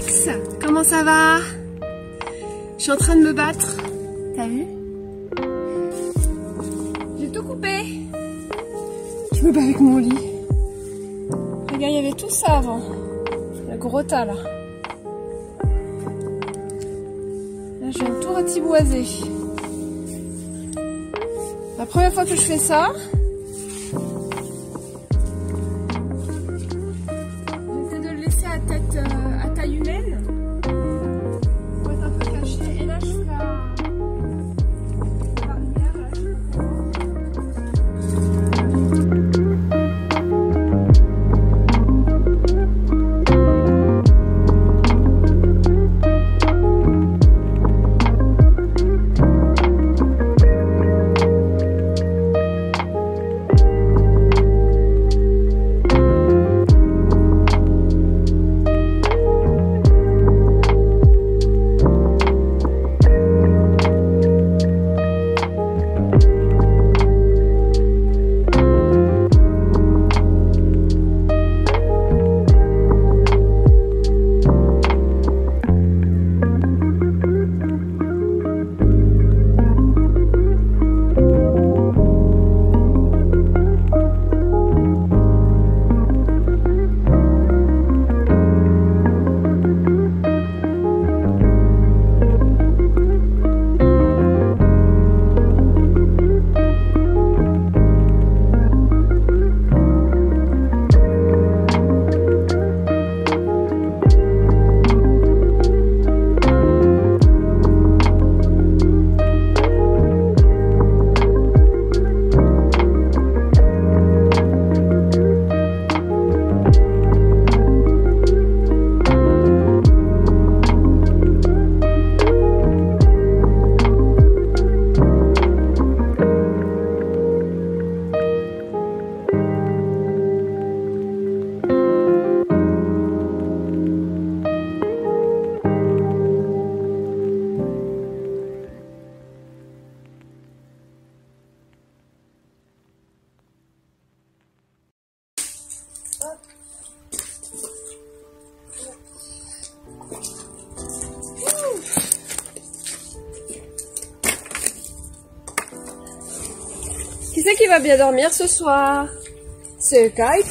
Alex, comment ça va? Je suis en train de me battre. T'as vu? J'ai tout coupé. Je me bats avec mon lit. Regarde, il y avait tout ça avant. Le gros tas là. Là, je viens de tout retiboiser. La première fois que je fais ça, j'essaie de le laisser à tête, à taille humaine. Pour être un peu caché. Et là, je fais la barrière. Là, qui c'est qui va bien dormir ce soir? C'est Kaiki.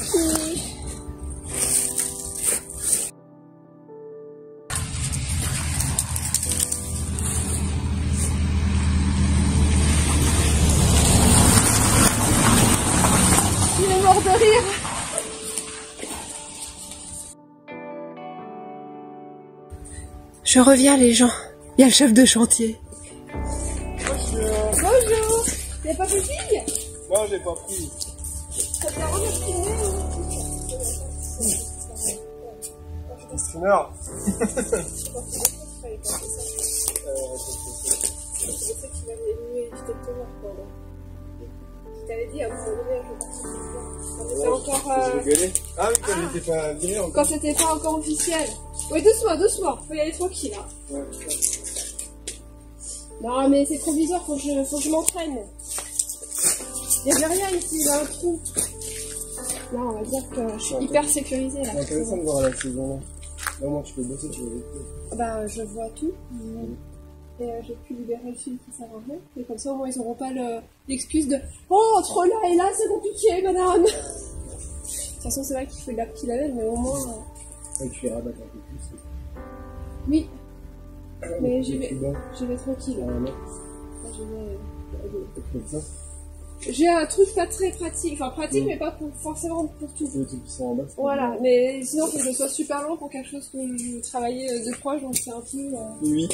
Il est mort de rire. Je reviens les gens. Il y a le chef de chantier. Bonjour. Il n'y a pas de fille? Non, j'ai pas pris. Ça t'a remercié. Un streamer. Je t'avais dit, Ah oui, quand j'étais pas viré encore. Quand c'était pas encore officiel. Oui, doucement, doucement. Faut y aller tranquille. Hein. Ouais. Non, mais c'est provisoire. Faut que je m'entraîne. Il n'y avait rien ici. Il y a un trou. Là, on va dire que je suis hyper sécurisée. C'est intéressant de voir la saison là. Là, moi, tu peux bosser sur les trucs. Bah, je vois tout. Et j'ai pu libérer le fil qui sert à rien. Et comme ça, au moins, ils n'auront pas l'excuse de « Oh, entre là et là, c'est compliqué, madame !» De toute façon, c'est vrai qu'il faut de la petite lavelle, mais au moins... Ouais, tu les rabattes un peu plus. Oui. Mais j'y vais tranquille. Ah, non. J'ai un truc pas très pratique. Enfin, pratique, mais pas forcément pour tout. Le truc qui sont en bas. Voilà, mais sinon, faut que je sois super loin pour quelque chose que je travaillais de proche, donc c'est un peu... Oui.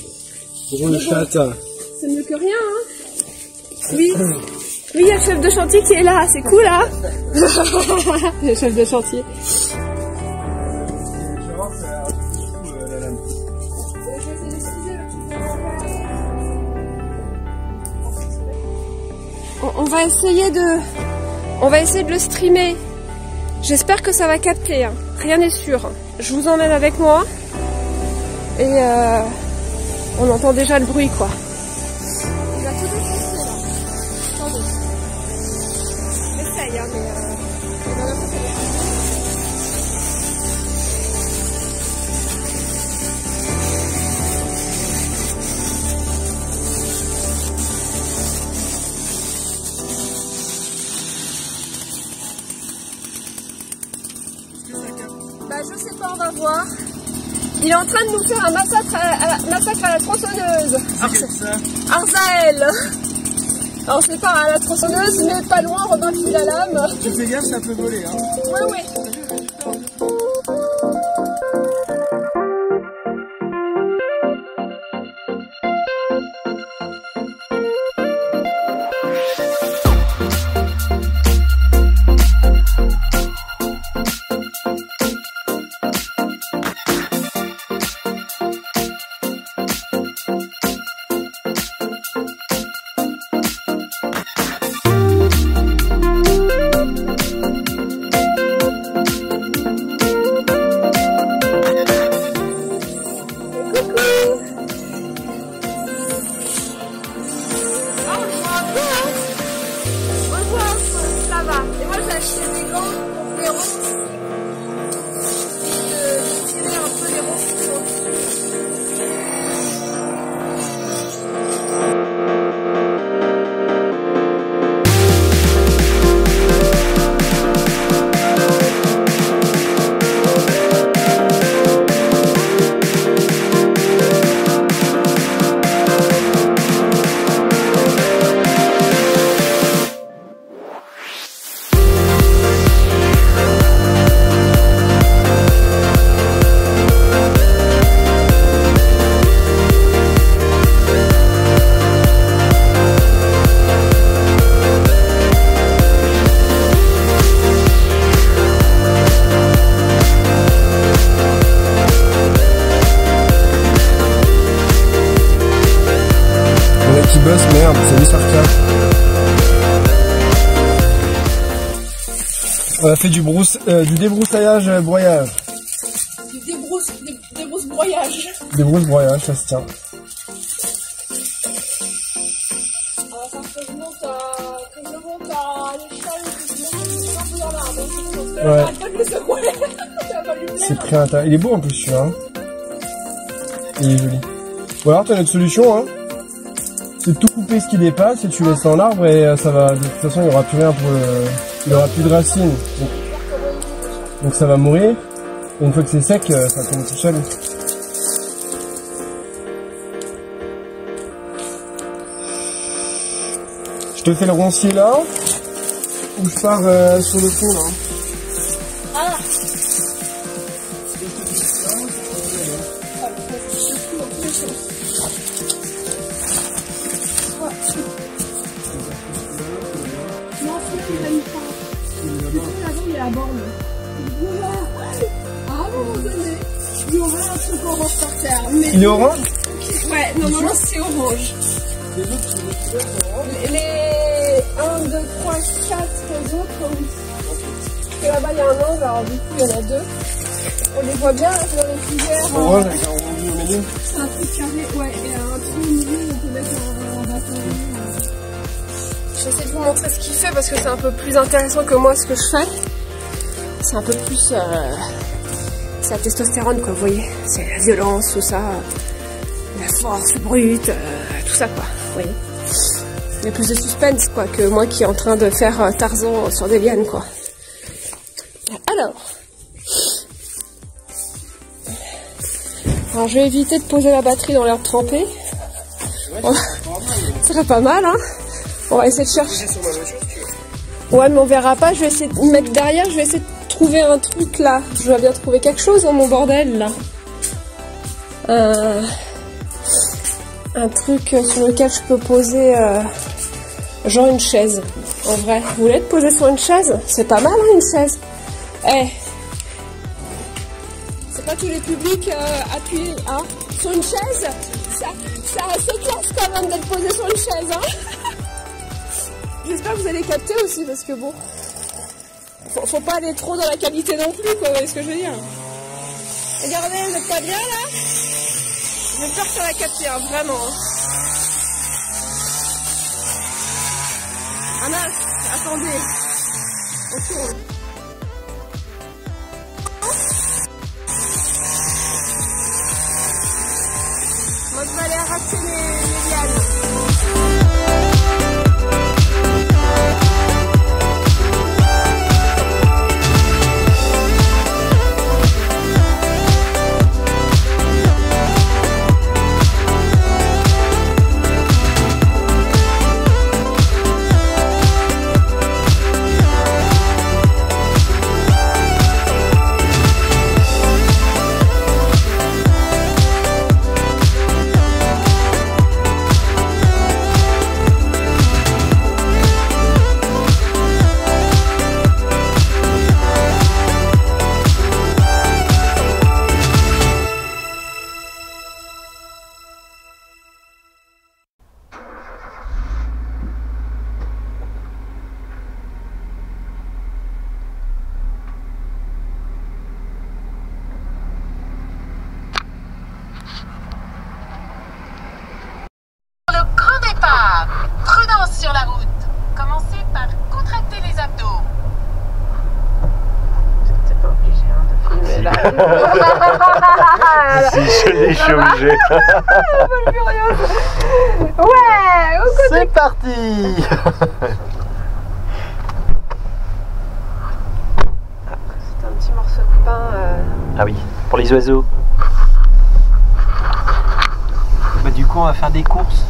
Pour le chat. C'est mieux que rien, hein. Oui. Oui, il y a le chef de chantier qui est là, c'est cool, hein. Le chef de chantier. On va essayer de le streamer. J'espère que ça va capter, hein. Rien n'est sûr. Je vous emmène avec moi. Et on entend déjà le bruit, quoi. Il va tout défoncer, là. Attendez. J'essaye, hein, mais... je sais pas, on va voir. Il est en train de nous faire un massacre à la tronçonneuse. C'est ça. Arzaël. Alors c'est pas à la tronçonneuse, mais pas loin, Robin file la lame. Tu fais gaffe, ça peut voler. Hein. Ouais. Merde, c'est mis par cas. On a fait du débroussaillage broyage. Du débrousse-broyage. Débrousse-broyage, ça se tient. Alors ça fait que je monte à l'échelle, que je monte un peu dans l'arbre. Ouais. Pas de le secouer. Ça va pas lui plaire. C'est pris à l'intérieur. Il est beau en plus celui-là. Hein. Il est joli. Ou alors t'as notre solution, hein. C'est tout couper ce qui dépasse et tu laisses dans l'arbre et ça va. De toute façon, il n'y aura plus rien pour le. Il n'y aura plus de racines. Donc ça va mourir. Et une fois que c'est sec, ça tombe tout seul. Je te fais le roncier là. Ou je pars sur le fond là. Ah. Il est à borne. À un moment donné, il y aura un truc orange par terre. Mais... Il est orange? Ouais, normalement c'est orange. Les 1, 2, 3, 4 autres, oui. Parce que là-bas il y a un angle, alors du coup il y en a 2. On les voit bien là, dans les filières. Orange avec un rond au milieu. C'est un truc carré, ouais, et un trou au milieu, on peut mettre un bâton. J'essaie de vous montrer ce qu'il fait parce que c'est un peu plus intéressant que moi ce que je fais. C'est un peu plus... c'est la testostérone quoi, vous voyez. C'est la violence, tout ça. La force brute, tout ça quoi, vous voyez. Il y a plus de suspense quoi que moi qui est en train de faire Tarzan sur des lianes quoi. Alors je vais éviter de poser la batterie dans l'herbe trempée. Ça serait pas mal hein. On va essayer de chercher. Ouais mais on verra pas, je vais essayer de me mettre derrière, je vais essayer de trouver un truc là. Je dois bien trouver quelque chose dans mon bordel là. Un truc sur lequel je peux poser genre une chaise. En vrai, vous voulez te poser sur une chaise? C'est pas mal hein, une chaise. C'est pas tous les publics appuyés hein, sur une chaise. Ça se classe quand même d'être posé sur une chaise hein. J'espère que vous allez capter aussi parce que bon, faut pas aller trop dans la qualité non plus quoi, vous voyez ce que je veux dire. Regardez, vous êtes pas bien là? J'ai peur que ça va capter hein, vraiment. Ah mince, attendez. On tourne. Moi je vais aller arracher les lianes. Si je l'ai, je suis obligé. Ouais, au côté. C'est parti. C'est un petit morceau de pain. Ah oui, pour les oiseaux. Bah, du coup, on va faire des courses.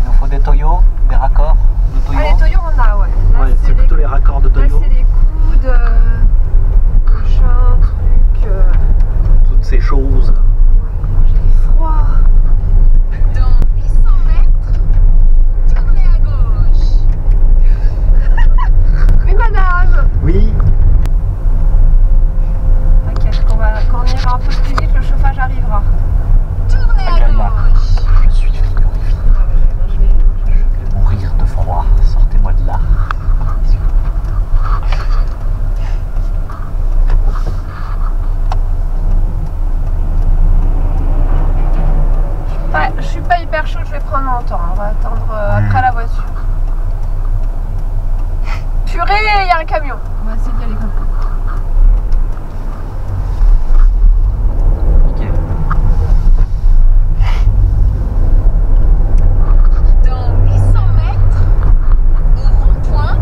Il nous faut des toyos, des raccords de toyos. Ah, les toyos, on a, ouais. Là, Ouais, c'est plutôt les raccords de Là, toyos. c'est les coudes, machin, truc. Toutes ces choses. J'ai froid. Dans 800 mètres, tournez à gauche. Oui, madame. Oui. T'inquiète, quand on ira un peu plus vite, le chauffage arrivera. Tournez à gauche. Je suis friand. Je vais mourir de froid. Sortez-moi de là. Ouais, je suis pas hyper chaud, je vais prendre mon temps. On va attendre après la voiture. Purée, il y a un camion. On va essayer d'y aller comme ça. Nickel. Dans 800 mètres, au rond-point,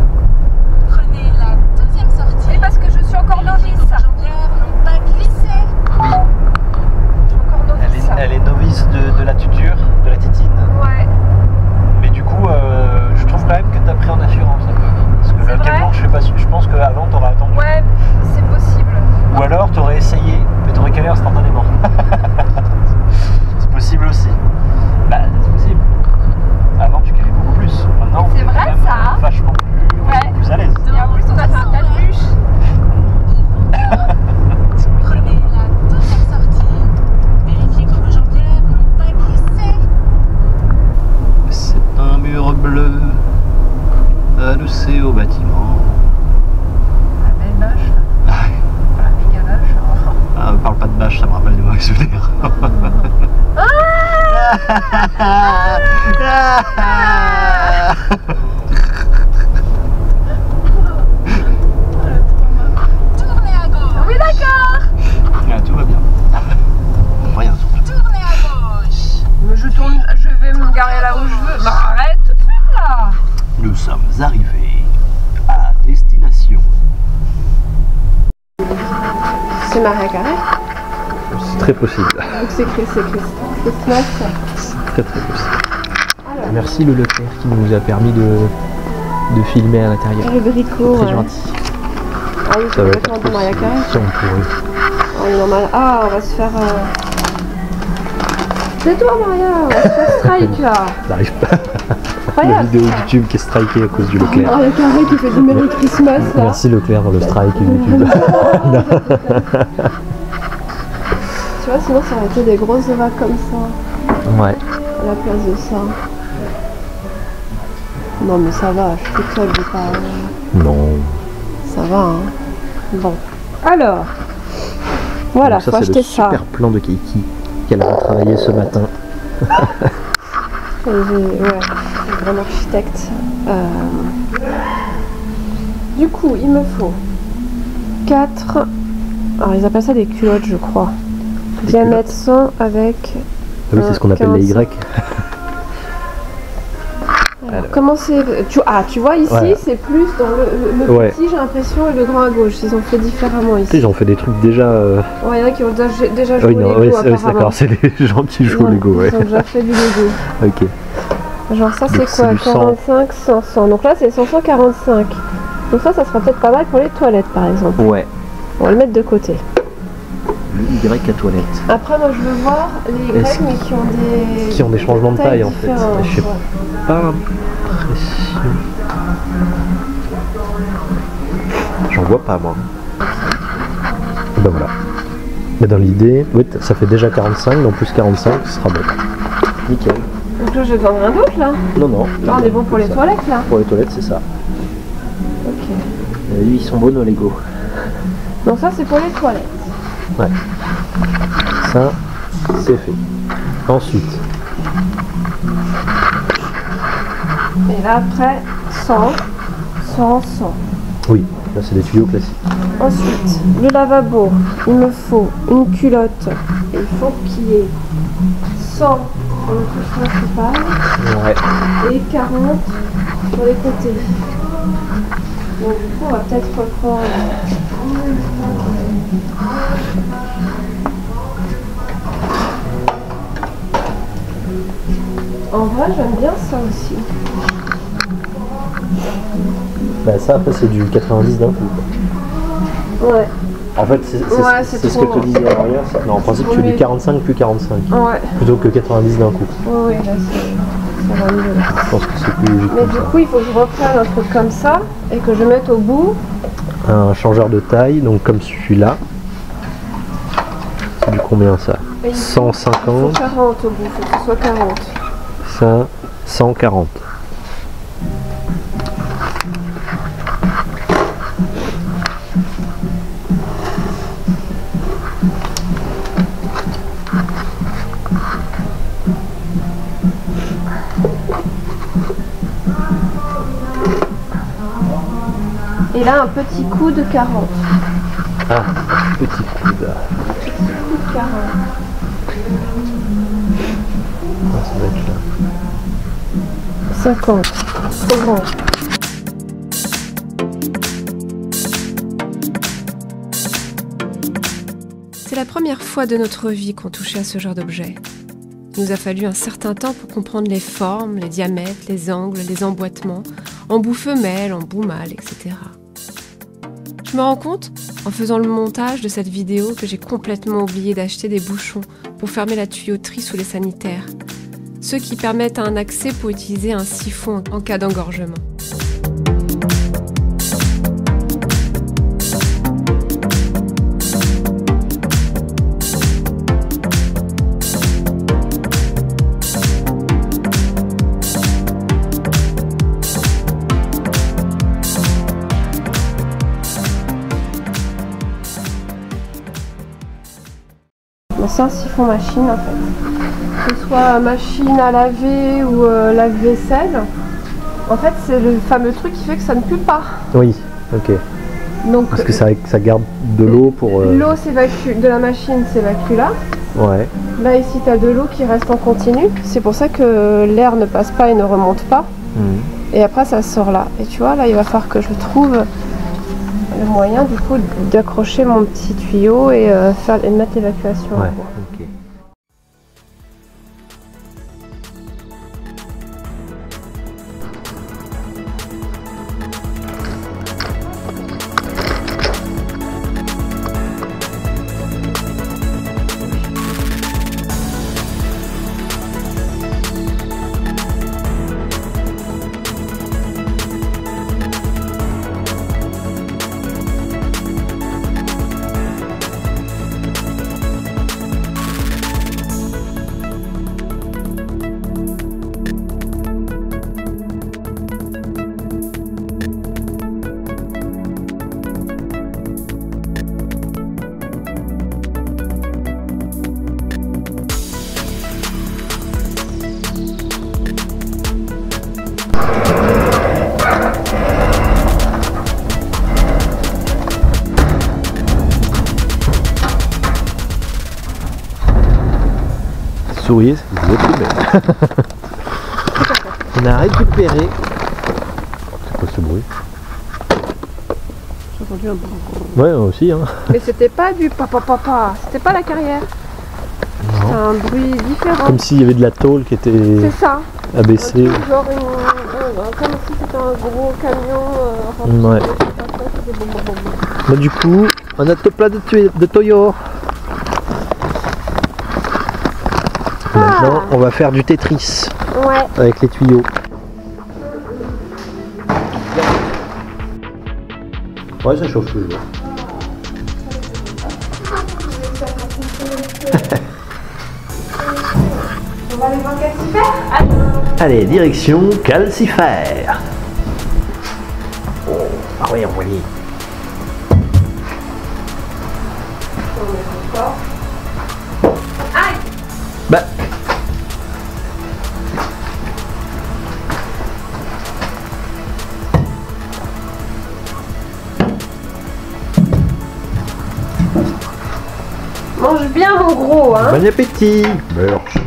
prenez la deuxième sortie. Et parce que je suis encore novice. Les jambières n'ont pas glissé. Je suis encore novice. Elle est novice de la tuture, de la titine. Ouais. Mais du coup, je trouve quand même que t'as pris en assurance un peu. Parce que C'est le vrai camion, je sais pas, je pense qu'avant t'aurais attendu. Ouais, c'est possible. Ou alors t'aurais essayé, mais t'aurais calé instantanément. C'est possible aussi. Bah, c'est possible. Avant tu calais beaucoup plus. Maintenant, C'est t'es vrai, quand même ça. vachement plus à l'aise. Et en plus, on a fait un tas de bûches. Prenez la deuxième sortie. Vérifiez que vos jambières n'ont pas glissé. C'est un mur bleu adossé au bâtiment. La belle bâche. Ah, La méga bâche. ah, parle pas de bâche, ça me rappelle des mauvais souvenirs. Tournez à gauche. Oui, d'accord. Ah, tout va bien. Rien surtout. Tournez à gauche. Je tourne, je vais me garer là où je veux. Bah, arrête tout de suite là. Nous sommes arrivés à destination. C'est Maria Carré. C'est très possible. Donc c'est Christmas. C'est très possible. Merci le Leclerc qui nous a permis de filmer à l'intérieur. Le bricot. Très ouais. gentil. Ah oui, Ça c'est va le être temps de Maria Carré. si on pourrait. On est normal. Ah, on va se faire. C'est toi, Maria. On va se faire strike là. J'arrive pas. La Incroyable. vidéo YouTube qui est strikée à cause du Leclerc. Maria Carré qui fait du Merry Christmas là. Merci Leclerc pour le strike YouTube. Tu vois, sinon ça aurait été des grosses vagues comme ça Ouais. à la place de ça. Non mais ça va, je suis toute seule, j'ai pas. Non. Ça va, hein. Bon. Alors. Voilà, Donc faut ça, c'est acheter le ça. super plan de Keiki qu'elle a travaillé ce matin. Ouais, un grand architecte. Du coup, il me faut 4. Alors, ils appellent ça des culottes, je crois. Diamètre 100 avec. Ah oui, c'est ce qu'on appelle les Y. Alors, comment c'est. Tu vois, ici, Ouais. c'est plus dans le Ouais. petit, j'ai l'impression, et le grand à gauche. Ils ont fait différemment Tu sais, ici. ils ont fait des trucs déjà. Ouais, il y en a qui ont déjà joué Oui, non, au oui, Lego, c'est apparemment. d'accord, c'est les gens qui jouent au Ouais, Lego, ouais. Ils ont déjà fait du Lego. Ok. Genre ça, c'est Donc, c'est quoi du 100. 45, 100, 100. Donc là, c'est 145. Donc ça sera peut-être pas mal pour les toilettes, par exemple. Ouais. On va le mettre de côté. Le Y à toilette. Après, moi, je veux voir les Y, Est-ce mais qui ont des... Qui ont des changements de taille, en fait. différentes, Mais je sais ouais. pas l'impression. J'en vois pas, moi. Ben voilà. Mais dans l'idée, oui, ça fait déjà 45, donc plus 45, ce sera bon. Nickel. Donc là, je vais vendre rien d'autre, là. Non, non. Là, on est bon pour les ça. toilettes, là. Pour les toilettes, c'est ça. Ok. Et lui, ils sont beaux, nos Lego. Donc ça, c'est pour les toilettes. Ouais. Ça, c'est fait. Ensuite, Et là, après, 100, 100, 100. Oui, là c'est des tuyaux classiques. Ensuite, le lavabo, il me faut une culotte. Et il faut qu'il y ait 100 sur le touche principal Ouais. et 40 sur les côtés. Donc du coup, on va peut-être reprendre. En vrai, j'aime bien ça aussi. Bah ça après c'est du 90 d'un coup. Ouais. En fait c'est Ouais, c'est ce que trop. je te disais ailleurs. Non, en principe tu fais du 45 plus 45. Ouais. Plutôt que 90 d'un coup. Ouais, là, ça va mieux. Je pense que c'est plus logique Mais comme du ça. coup, il faut que je reprenne un truc comme ça et que je mette au bout. Un changeur de taille, donc comme celui-là. C'est du combien ça? Et il faut 150, 40 au bout, il faut que ce soit 40. ça, 140. Et là, un petit coup de 40. Ah, petit coude. Petit coup de 40. Ah, ça doit être là. 50. Trop grand. C'est la première fois de notre vie qu'on touchait à ce genre d'objet. Il nous a fallu un certain temps pour comprendre les formes, les diamètres, les angles, les emboîtements, embout femelle, embout mâle, etc. Je me rends compte, en faisant le montage de cette vidéo, que j'ai complètement oublié d'acheter des bouchons pour fermer la tuyauterie sous les sanitaires. Ceux qui permettent un accès pour utiliser un siphon en cas d'engorgement. C'est un siphon machine en fait. Que ce soit machine à laver ou lave-vaisselle, en fait c'est le fameux truc qui fait que ça ne pue pas. Oui, ok. Donc Parce que ça garde de l'eau pour... l'eau s'évacue de la machine, s'évacue là. Ouais. Là ici tu as de l'eau qui reste en continu. C'est pour ça que l'air ne passe pas et ne remonte pas. Et après ça sort là. Et tu vois là il va falloir que je trouve le moyen du coup d'accrocher mon petit tuyau et mettre l'évacuation. Ouais, en gros. ok. Souriez, vous êtes filmé. On a récupéré. C'est quoi ce bruit? J'ai entendu un bruit. Ouais, aussi. Hein. Mais c'était pas du papa, c'était pas la carrière. C'est un bruit différent. Comme s'il y avait de la tôle qui était C'est ça. abaissée. Un truc genre comme si c'était un gros camion. Ouais. Bah, du coup, on a tout plein de Toyo. Maintenant, on va faire du Tetris Ouais. avec les tuyaux. Ouais, ça chauffe toujours. On va aller voir calcifère. Allez, direction calcifère. Oh, ah oui, on voit les... Aïe. Bah. Mange bien mon gros, hein. Bon appétit. Merci.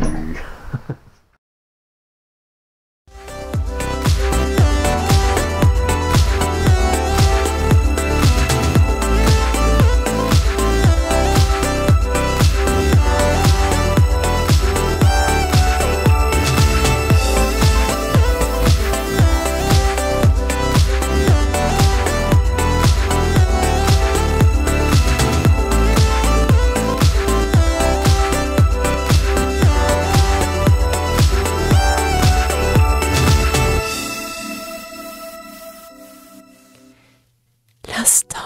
L'instant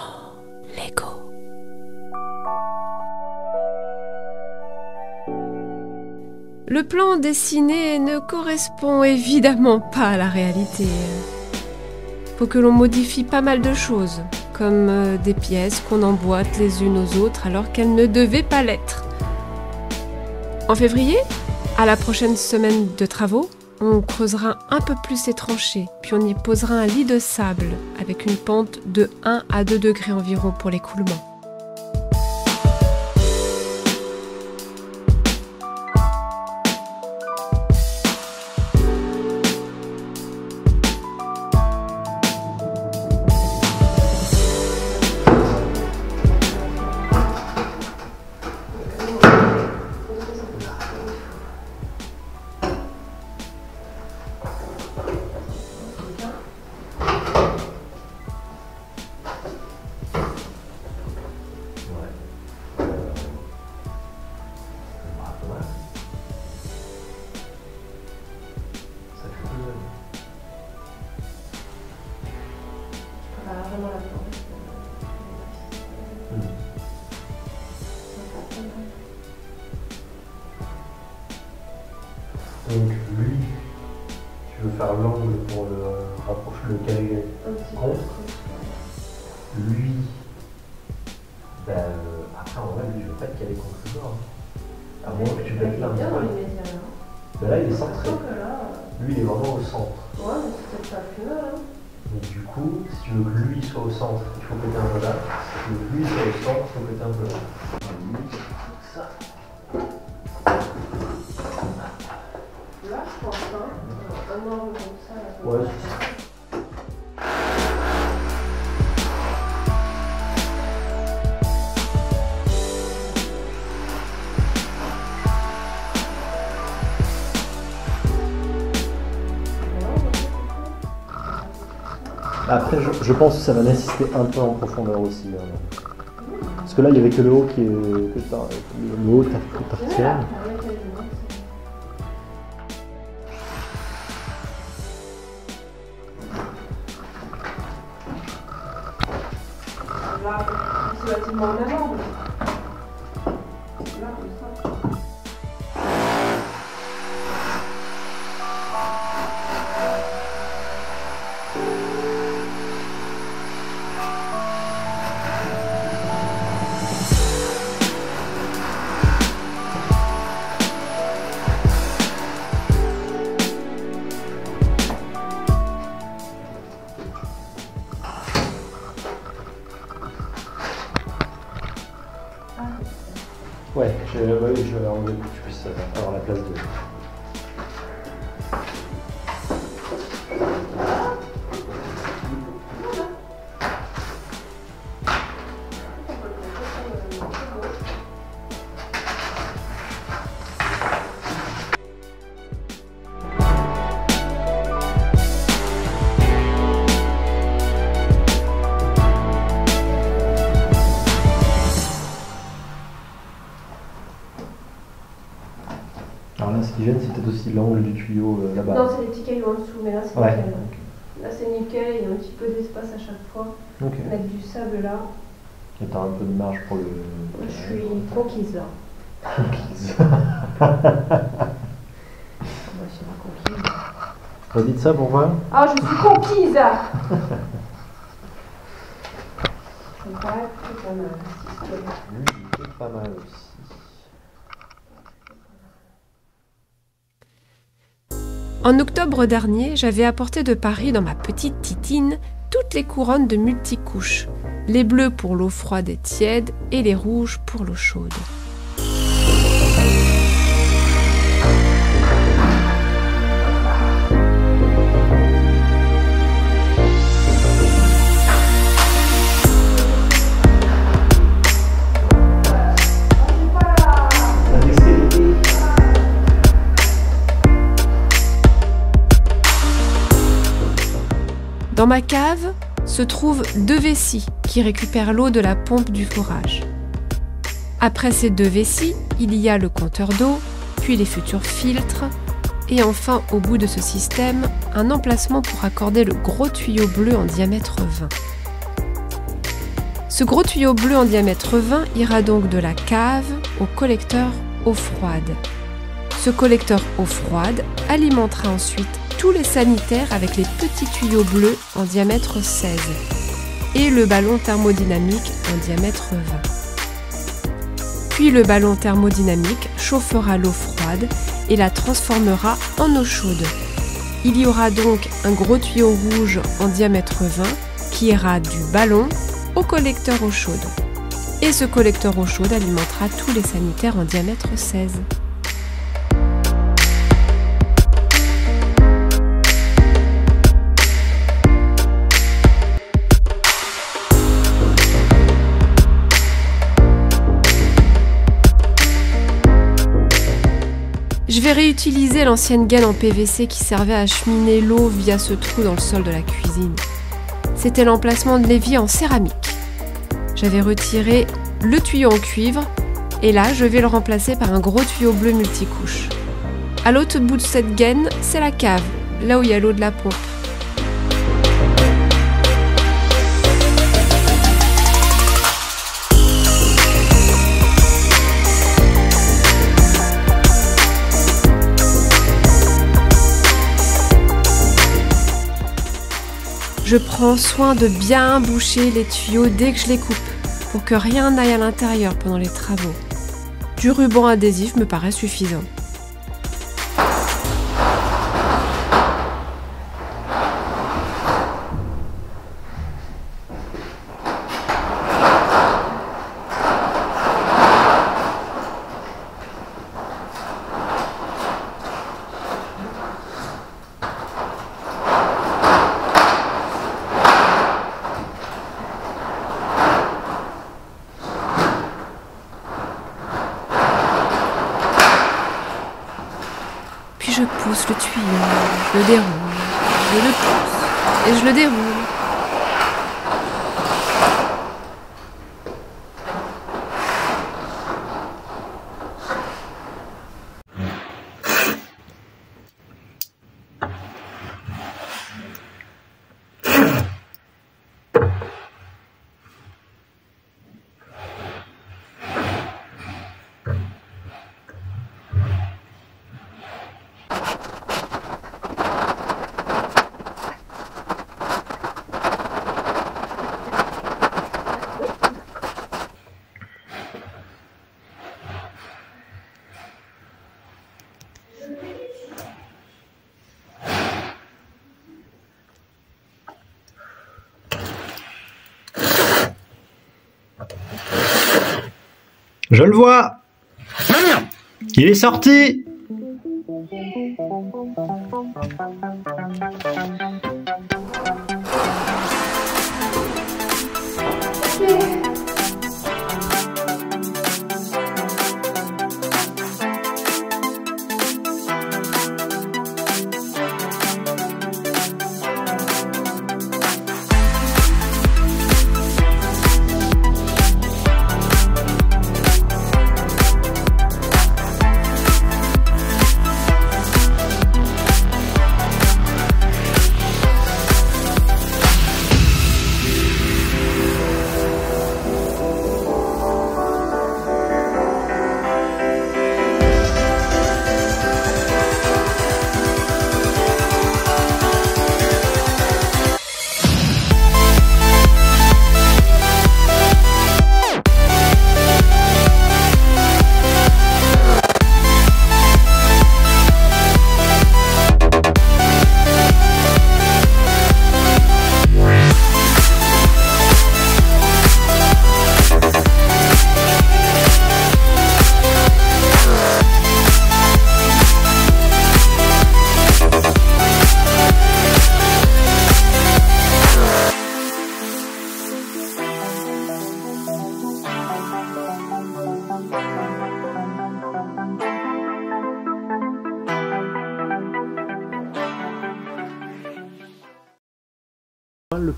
Lego. Le plan dessiné ne correspond évidemment pas à la réalité. Faut que l'on modifie pas mal de choses, comme des pièces qu'on emboîte les unes aux autres alors qu'elles ne devaient pas l'être. En février, à la prochaine semaine de travaux, on creusera un peu plus les tranchées, puis on y posera un lit de sable avec une pente de 1 à 2 degrés environ pour l'écoulement. Donc lui, tu veux faire l'angle pour le rapprocher le caler contre. Lui, après en vrai, lui, je veux pas te caler contre le bord. À moins que tu mettes là. Là, il est centré. Lui, il est vraiment au centre. Ouais, mais c'est peut-être pas plus mal, hein. Mais du coup, si tu veux que lui soit au centre, il faut que tu aies un peu là. Si tu veux que lui soit au centre, il faut que tu aies un peu là. Ça. Là, je pense, hein. Un angle comme ça, là. Ouais, c'est ça. Après, je pense que ça va nécessiter un peu en profondeur aussi. Hein. Parce que là, il n'y avait que le haut qui est. Le haut tartienne. Là, c'est relativement en avant. Là, comme ça. Ouais, je vais enlever pour que tu puisses avoir la place de. Alors là, ce qui gêne, c'est peut-être aussi l'angle du tuyau là-bas. Non, c'est les petits cailloux en dessous, mais là, c'est Ouais. nickel. Là, c'est nickel, il y a un petit peu d'espace à chaque fois. Ok. Mettre du sable là. Et t'as un peu de marge pour le. Je suis conquise là. Conquise. Moi, je suis la conquise. Redites ça pour voir. Ah, je suis conquise. Ça me paraît plutôt pas mal. Lui, il est pas mal aussi. En octobre dernier, j'avais apporté de Paris dans ma petite titine toutes les couronnes de multicouches. Les bleus pour l'eau froide et tiède et les rouges pour l'eau chaude. Dans ma cave se trouvent 2 vessies qui récupèrent l'eau de la pompe du forage. Après ces 2 vessies, il y a le compteur d'eau, puis les futurs filtres, et enfin, au bout de ce système, un emplacement pour accorder le gros tuyau bleu en diamètre 20. Ce gros tuyau bleu en diamètre 20 ira donc de la cave au collecteur eau froide. Ce collecteur eau froide alimentera ensuite tous les sanitaires avec les petits tuyaux bleus en diamètre 16 et le ballon thermodynamique en diamètre 20. Puis le ballon thermodynamique chauffera l'eau froide et la transformera en eau chaude. Il y aura donc un gros tuyau rouge en diamètre 20 qui ira du ballon au collecteur eau chaude. Et ce collecteur eau chaude alimentera tous les sanitaires en diamètre 16. Je vais réutiliser l'ancienne gaine en PVC qui servait à acheminer l'eau via ce trou dans le sol de la cuisine. C'était l'emplacement de l'évier en céramique. J'avais retiré le tuyau en cuivre et là je vais le remplacer par un gros tuyau bleu multicouche. À l'autre bout de cette gaine, c'est la cave, là où il y a l'eau de la pompe. Je prends soin de bien boucher les tuyaux dès que je les coupe, pour que rien n'aille à l'intérieur pendant les travaux. Du ruban adhésif me paraît suffisant. Puis je pousse le tuyau, je le déroule, je le pousse et je le déroule. Je le vois. Il est sorti.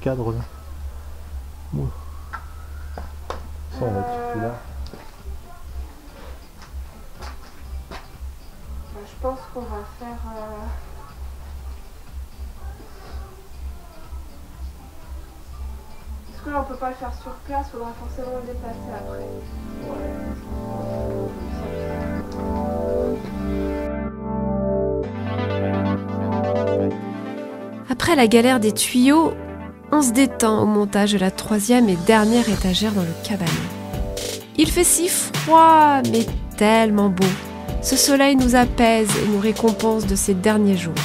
cadre là. Bon. Ça, on va être plus là. Je pense qu'on va faire... Parce que là on peut pas le faire sur place, il faudra forcément le déplacer après. Après la galère des tuyaux, on se détend au montage de la 3e et dernière étagère dans le cabanon. Il fait si froid, mais tellement beau. Ce soleil nous apaise et nous récompense de ces derniers jours.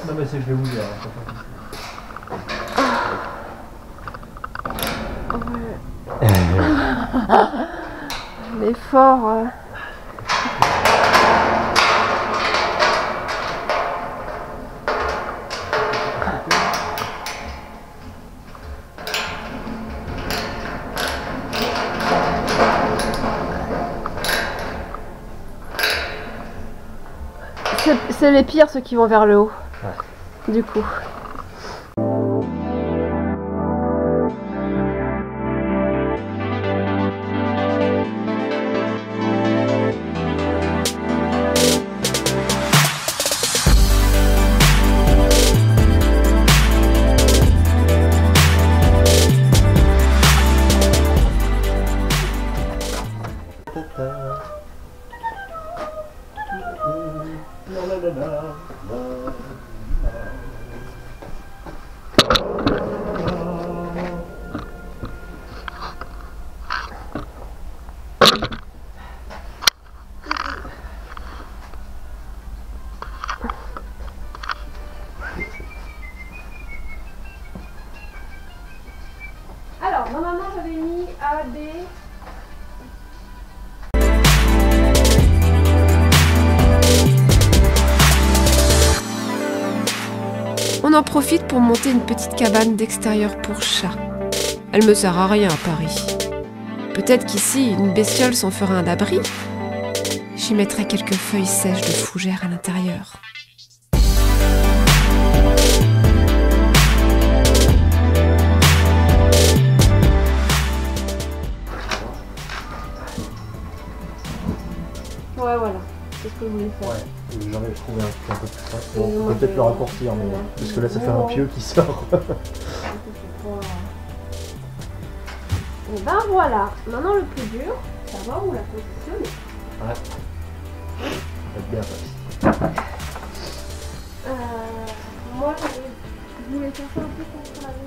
Non mais c'est que je vais vous dire. L'effort. C'est les pires ceux qui vont vers le haut. Ouais. Du coup. Alors, normalement j'avais mis A, B. On en profite pour monter une petite cabane d'extérieur pour chat. Elle me sert à rien à Paris. Peut-être qu'ici, une bestiole s'en fera un abri. J'y mettrai quelques feuilles sèches de fougère à l'intérieur. Ouais, voilà. C'est ce que je voulais faire. Ouais, j'en ai trouvé un peu plus frais. Bon, on peut peut-être le raccourcir, mais parce que là ça fait un pieu qui sort. Et ben voilà. Maintenant le plus dur, c'est savoir où la positionner. Ouais. Ça va être bien ça. Moi, je voulais faire ça un peu contre la maison.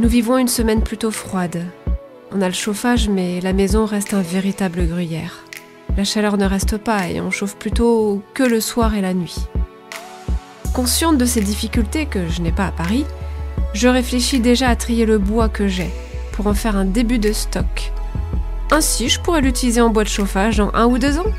Nous vivons une semaine plutôt froide. On a le chauffage, mais la maison reste un véritable gruyère. La chaleur ne reste pas et on chauffe plutôt que le soir et la nuit. Consciente de ces difficultés que je n'ai pas à Paris, je réfléchis déjà à trier le bois que j'ai pour en faire un début de stock. Ainsi, je pourrais l'utiliser en bois de chauffage dans 1 ou 2 ans.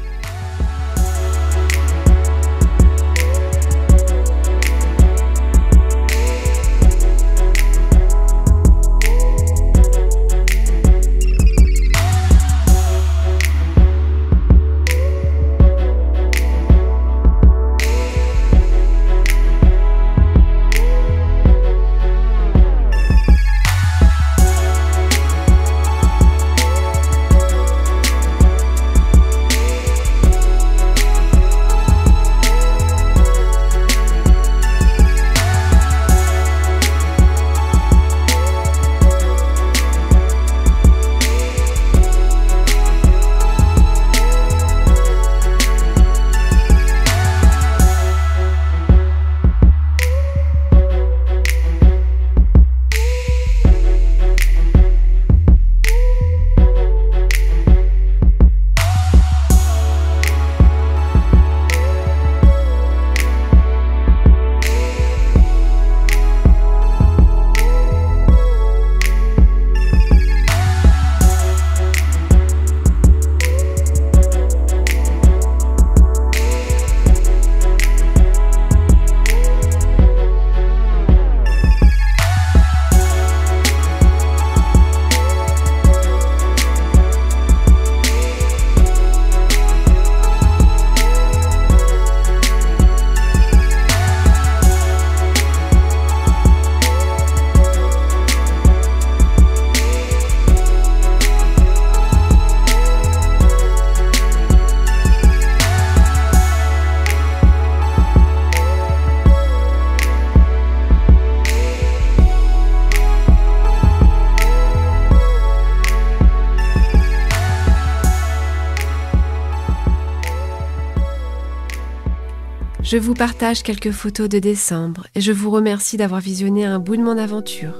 Je vous partage quelques photos de décembre et je vous remercie d'avoir visionné un bout de mon aventure.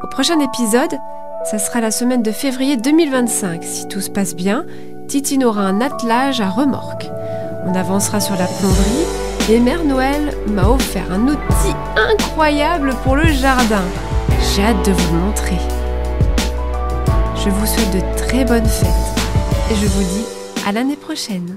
Au prochain épisode, ça sera la semaine de février 2025. Si tout se passe bien, Titine aura un attelage à remorque. On avancera sur la plomberie et Mère Noël m'a offert un outil incroyable pour le jardin. J'ai hâte de vous le montrer. Je vous souhaite de très bonnes fêtes et je vous dis à l'année prochaine.